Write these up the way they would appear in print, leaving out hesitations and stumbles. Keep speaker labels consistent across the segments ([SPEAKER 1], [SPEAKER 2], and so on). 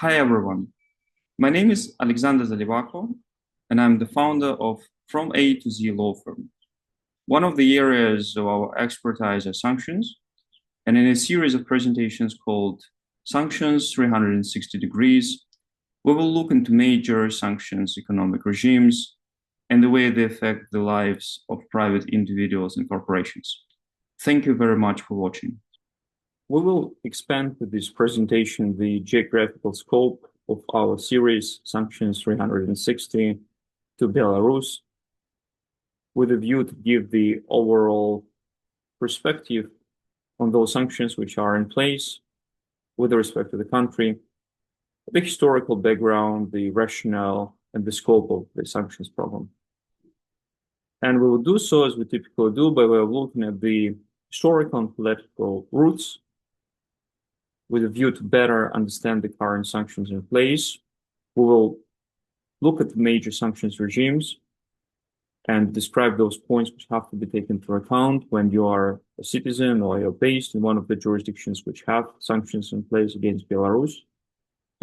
[SPEAKER 1] Hi everyone, my name is Alexander Zalivako, and I'm the founder of From A to Z law firm. One of the areas of our expertise are sanctions, and in a series of presentations called Sanctions 360 Degrees, we will look into major sanctions economic regimes and the way they affect the lives of private individuals and corporations. Thank you very much for watching. We will expand with this presentation the geographical scope of our series, Sanctions 360 to Belarus, with a view to give the overall perspective on those sanctions which are in place with respect to the country, the historical background, the rationale, and the scope of the sanctions program. And we will do so, as we typically do, by way of looking at the historical and political roots with a view to better understand the current sanctions in place. We will look at the major sanctions regimes and describe those points which have to be taken into account when you are a citizen or you're based in one of the jurisdictions which have sanctions in place against Belarus,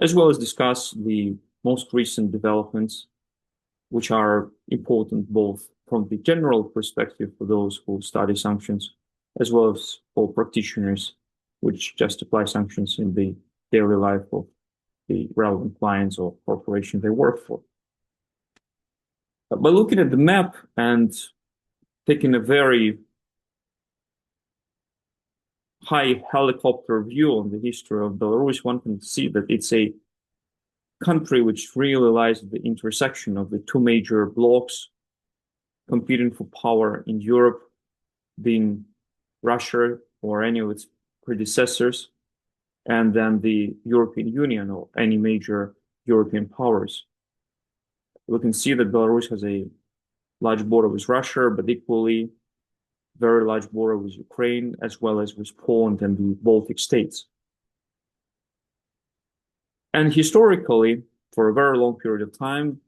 [SPEAKER 1] as well as discuss the most recent developments, which are important both from the general perspective for those who study sanctions, as well as for practitioners which just apply sanctions in the daily life of the relevant clients or corporation they work for. By looking at the map and taking a very high helicopter view on the history of Belarus, one can see that it's a country which really lies at the intersection of the two major blocs competing for power in Europe, being Russia or any of its predecessors, and then the European Union or any major European powers. We can see that Belarus has a large border with Russia, but equally very large border with Ukraine, as well as with Poland and the Baltic states. And historically, for a very long period of time,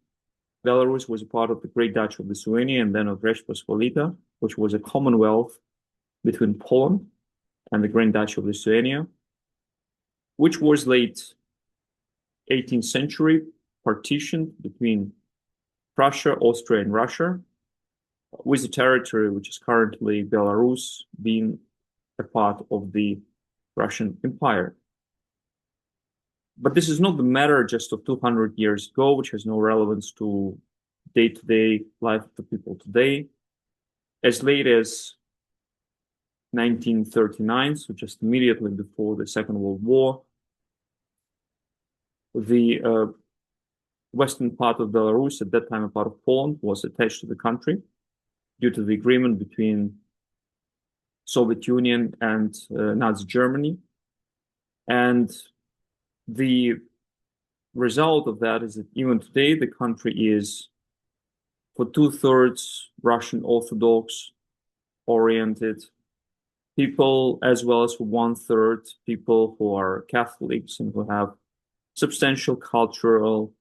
[SPEAKER 1] Belarus was a part of the Great Duchy of Lithuania and then of Rzeczpospolita, which was a commonwealth between Poland and the Grand Duchy of Lithuania, which was late 18th century, partitioned between Prussia, Austria, and Russia, with the territory which is currently Belarus being a part of the Russian Empire. But this is not the matter just of 200 years ago, which has no relevance to day-to-day life of the people today. As late as 1939, so just immediately before the Second World War, the western part of Belarus, at that time a part of Poland, was attached to the country due to the agreement between Soviet Union and Nazi Germany. And the result of that is that even today, the country is for 2/3 Russian Orthodox oriented people, as well as for 1/3 people who are Catholics and who have substantial cultural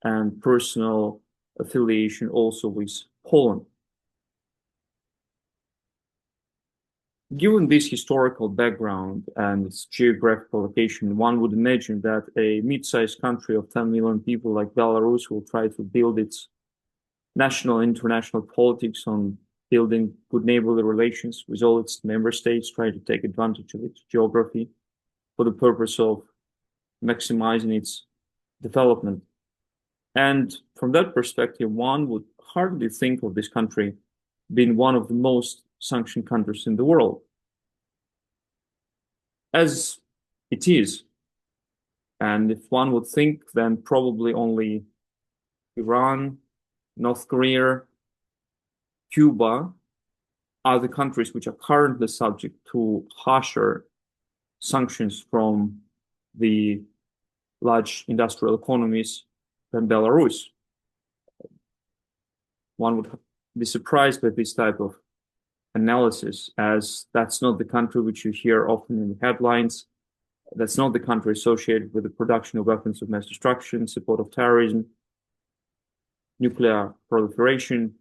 [SPEAKER 1] and personal affiliation also with Poland. Given this historical background and its geographical location, one would imagine that a mid-sized country of 10 million people like Belarus will try to build its national and international politics on building good neighborly relations with all its member states, trying to take advantage of its geography for the purpose of maximizing its development. And from that perspective, one would hardly think of this country being one of the most sanctioned countries in the world, as it is. And if one would think, then probably only Iran, North Korea, Cuba are the countries which are currently subject to harsher sanctions from the large industrial economies than Belarus. One would be surprised by this type of analysis, as that's not the country which you hear often in the headlines. That's not the country associated with the production of weapons of mass destruction, support of terrorism, nuclear proliferation,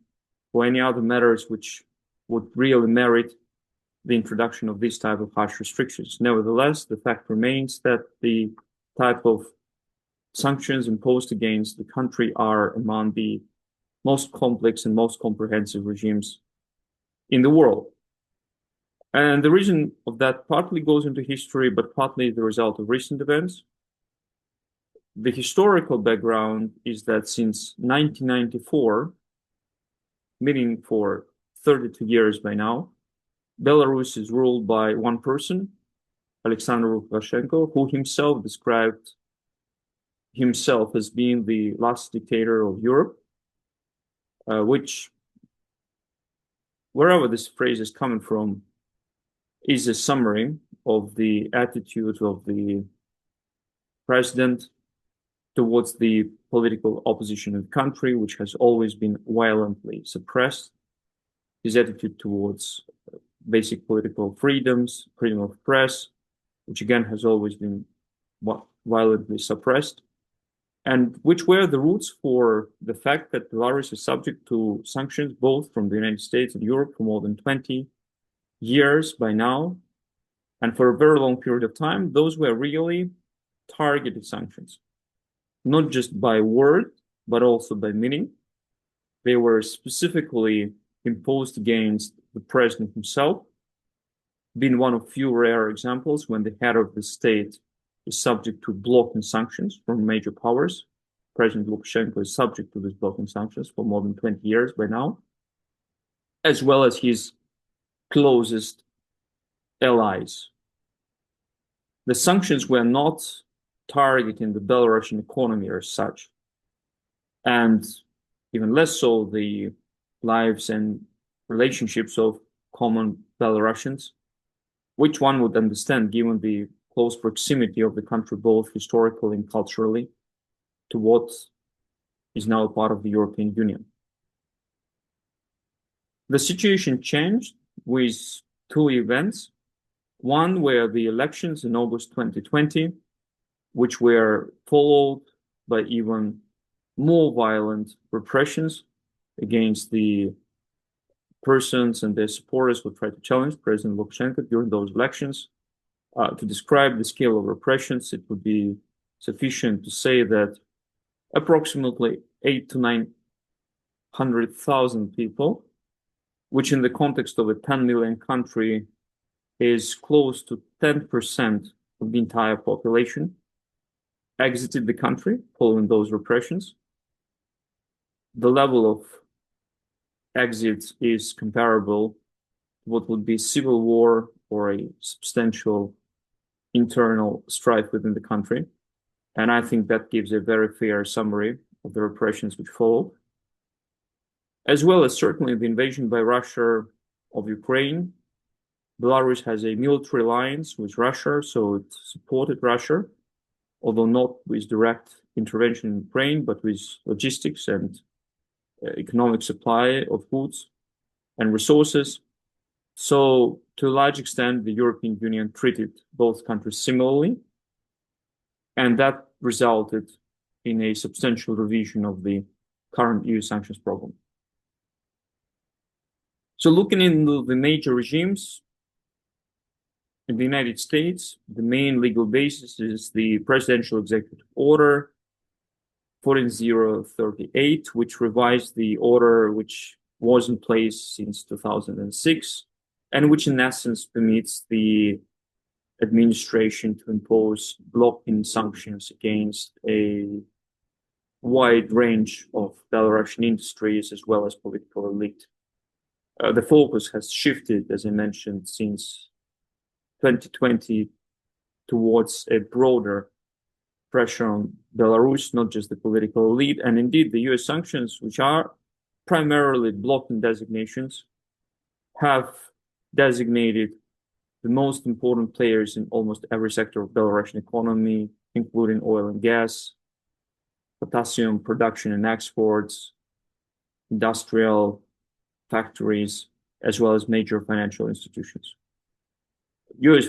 [SPEAKER 1] or any other matters which would really merit the introduction of this type of harsh restrictions. Nevertheless, the fact remains that the type of sanctions imposed against the country are among the most complex and most comprehensive regimes in the world. And the reason of that partly goes into history, but partly the result of recent events. The historical background is that since 1994, meaning for 32 years by now, Belarus is ruled by one person, Alexander Lukashenko, who himself described himself as being the last dictator of Europe, which, wherever this phrase is coming from, is a summary of the attitude of the president towards the political opposition in the country, which has always been violently suppressed. His attitude towards basic political freedoms, freedom of press, which again has always been violently suppressed, and which were the roots for the fact that Belarus is subject to sanctions both from the United States and Europe for more than 20 years by now. And for a very long period of time, those were really targeted sanctions, not just by word, but also by meaning. They were specifically imposed against the president himself, being one of few rare examples when the head of the state is subject to blocking sanctions from major powers. President Lukashenko is subject to these blocking sanctions for more than 20 years by now, as well as his closest allies. The sanctions were not targeting the Belarusian economy as such, and even less so the lives and relationships of common Belarusians, which one would understand given the close proximity of the country, both historically and culturally, to what is now a part of the European Union. The situation changed with two events. One were the elections in August 2020, which were followed by even more violent repressions against the persons and their supporters who tried to challenge President Lukashenko during those elections. To describe the scale of repressions, it would be sufficient to say that approximately 800,000 to 900,000 people, which in the context of a 10 million country is close to 10% of the entire population, exited the country following those repressions. The level of exit is comparable to what would be civil war or a substantial internal strife within the country. And I think that gives a very fair summary of the repressions which followed, as well as certainly the invasion by Russia of Ukraine. Belarus has a military alliance with Russia, so it supported Russia, although not with direct intervention in Ukraine, but with logistics and economic supply of goods and resources. So to a large extent, the European Union treated both countries similarly, and that resulted in a substantial revision of the current EU sanctions program. So looking into the major regimes, in the United States, the main legal basis is the Presidential Executive Order 14038, which revised the order which was in place since 2006, and which in essence permits the administration to impose blocking sanctions against a wide range of Belarusian industries as well as political elite. The focus has shifted, as I mentioned, since 2020 towards a broader pressure on Belarus, not just the political elite. And indeed, the US sanctions, which are primarily blocking designations, have designated the most important players in almost every sector of Belarusian economy, including oil and gas, potassium production and exports, industrial factories, as well as major financial institutions. US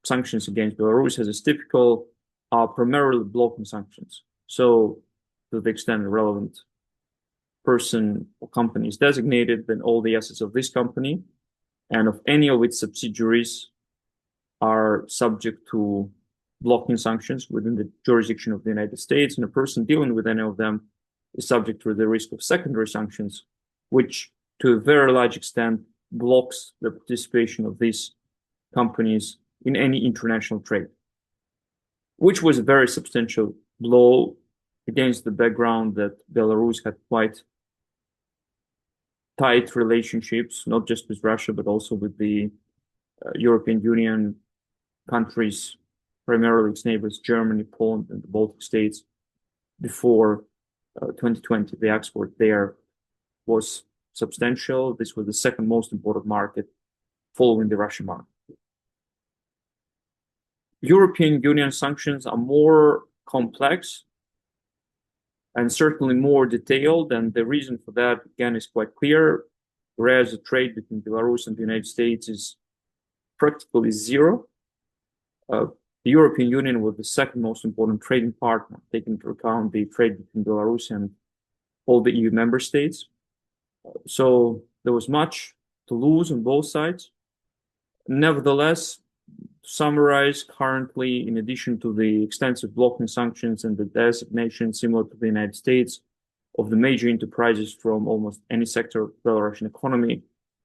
[SPEAKER 1] sanctions against Belarus, as is typical, are primarily blocking sanctions. So to the extent a relevant person or company is designated, then all the assets of this company and of any of its subsidiaries are subject to blocking sanctions within the jurisdiction of the United States, and a person dealing with any of them is subject to the risk of secondary sanctions, which to a very large extent blocks the participation of these companies in any international trade, which was a very substantial blow against the background that Belarus had quite tight relationships, not just with Russia, but also with the European Union countries, primarily its neighbors, Germany, Poland, and the Baltic states. Before 2020, the export there was substantial. This was the second most important market following the Russian market. European Union sanctions are more complex and certainly more detailed, and the reason for that, again, is quite clear. Whereas the trade between Belarus and the United States is practically zero, the European Union was the second most important trading partner, taking into account the trade between Belarus and all the EU member states. So there was much to lose on both sides. Nevertheless, to summarize, currently, in addition to the extensive blocking sanctions and the designation, similar to the United States, of the major enterprises from almost any sector of the Belarusian economy,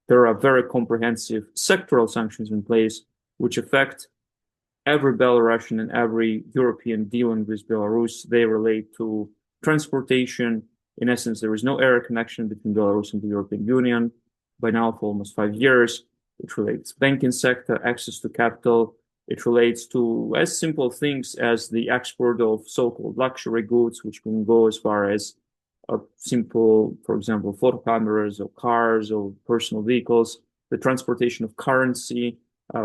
[SPEAKER 1] there are very comprehensive sectoral sanctions in place, which affect every Belarusian and every European dealing with Belarus. They relate to transportation. In essence, there is no air connection between Belarus and the European Union by now for almost 5 years. It relates to banking sector, access to capital. It relates to as simple things as the export of so-called luxury goods, which can go as far as simple, for example, photo cameras or cars or personal vehicles. The transportation of currency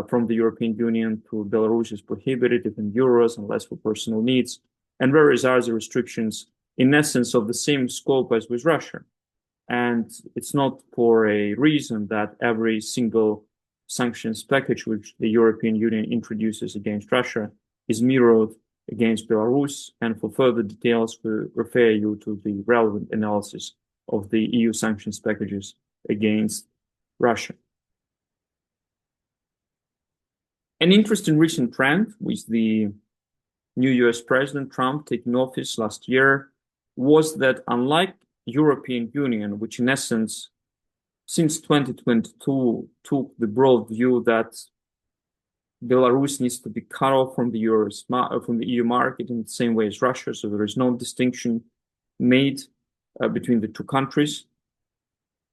[SPEAKER 1] from the European Union to Belarus is prohibited in euros unless for personal needs, and various other restrictions, in essence, of the same scope as with Russia. And it's not for a reason that every single sanctions package which the European Union introduces against Russia is mirrored against Belarus. And for further details, we refer you to the relevant analysis of the EU sanctions packages against Russia. An interesting recent trend with the new US President Trump taking office last year was that, unlike European Union, which in essence, since 2022, took the broad view that Belarus needs to be cut off from the EU market in the same way as Russia, so there is no distinction made between the two countries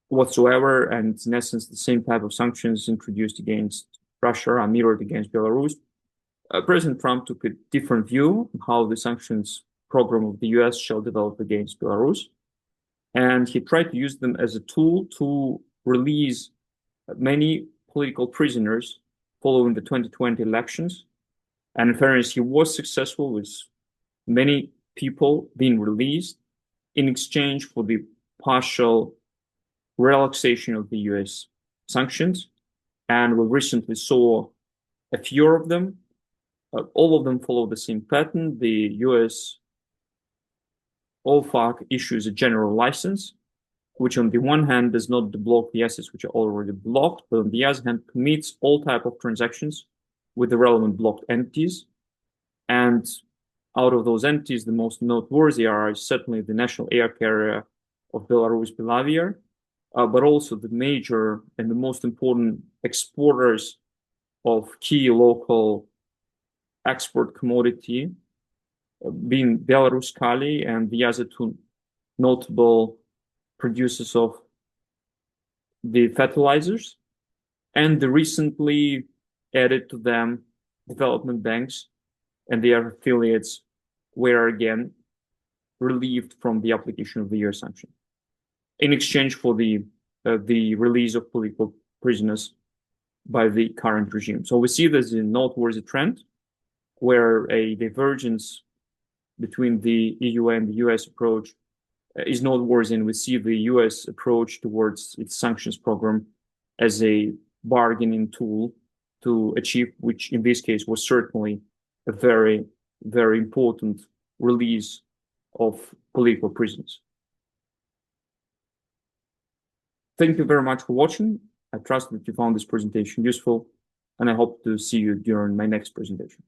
[SPEAKER 1] whatsoever, and in essence, the same type of sanctions introduced against Russia are mirrored against Belarus. President Trump took a different view on how the sanctions program of the US shall develop against Belarus. And he tried to use them as a tool to release many political prisoners following the 2020 elections. And in fairness, he was successful with many people being released in exchange for the partial relaxation of the US sanctions. And we recently saw a few of them. All of them follow the same pattern. The US OFAC issues a general license, which on the one hand does not deblock the assets which are already blocked, but on the other hand permits all type of transactions with the relevant blocked entities. And out of those entities, the most noteworthy are certainly the national air carrier of Belarus, Belavia, but also the major and the most important exporters of key local export commodity, being Belarus Kali and the other two notable producers of the fertilizers, and the recently added to them development banks and their affiliates were again relieved from the application of the US sanction in exchange for the release of political prisoners by the current regime. So we see there's a noteworthy trend where a divergence between the EU and the US approach is noteworthy, and we see the US approach towards its sanctions program as a bargaining tool to achieve, which in this case was certainly a very, very important release of political prisoners. Thank you very much for watching. I trust that you found this presentation useful, and I hope to see you during my next presentation.